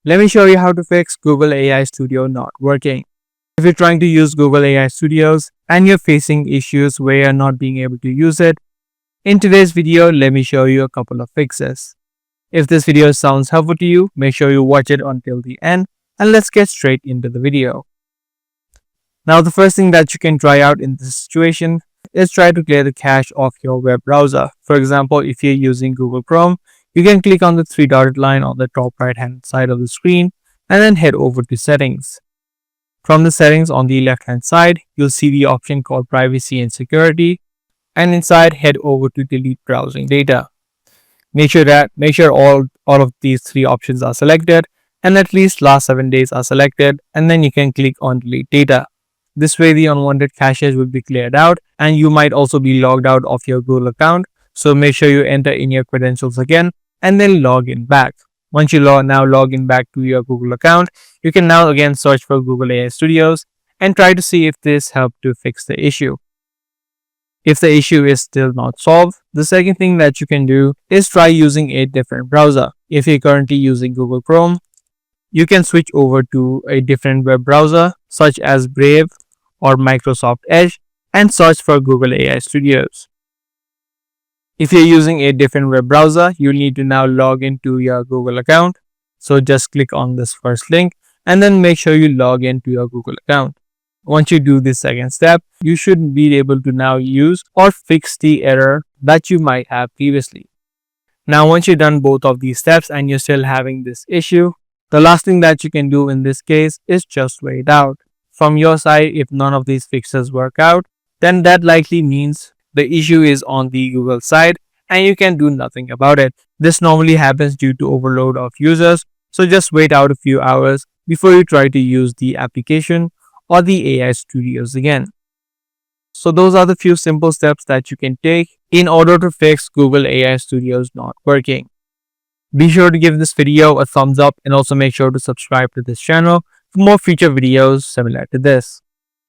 Let me show you how to fix Google AI Studio not working. If you're trying to use Google AI Studios and you're facing issues where you're not being able to use it, in today's video, let me show you a couple of fixes. If this video sounds helpful to you, make sure you watch it until the end and let's get straight into the video. Now, the first thing that you can try out in this situation is try to clear the cache of your web browser. For example, if you're using Google Chrome, you can click on the three dotted line on the top right hand side of the screen and then head over to settings. From the settings on the left hand side, you'll see the option called privacy and security, and inside head over to delete browsing data. Make sure all of these three options are selected and at least last 7 days are selected, and then you can click on delete data. This way the unwanted caches will be cleared out and you might also be logged out of your Google account. So make sure you enter in your credentials again and then log in back. Once you log in back to your Google account, you can now again search for Google AI Studios and try to see if this helped to fix the issue. If the issue is still not solved, the second thing that you can do is try using a different browser. If you're currently using Google Chrome, you can switch over to a different web browser such as Brave or Microsoft Edge and search for Google AI Studios. If you're using a different web browser, you'll need to now log into your Google account. So just click on this first link and then make sure you log into your Google account. Once you do this second step, you should be able to now use or fix the error that you might have previously. Now, once you've done both of these steps and you're still having this issue, the last thing that you can do in this case is just wait out. From your side, if none of these fixes work out, then that likely means the issue is on the Google side and you can do nothing about it. This normally happens due to overload of users, so just wait out a few hours before you try to use the application or the AI Studios again. So those are the few simple steps that you can take in order to fix Google AI Studios not working. Be sure to give this video a thumbs up and also make sure to subscribe to this channel for more future videos similar to this.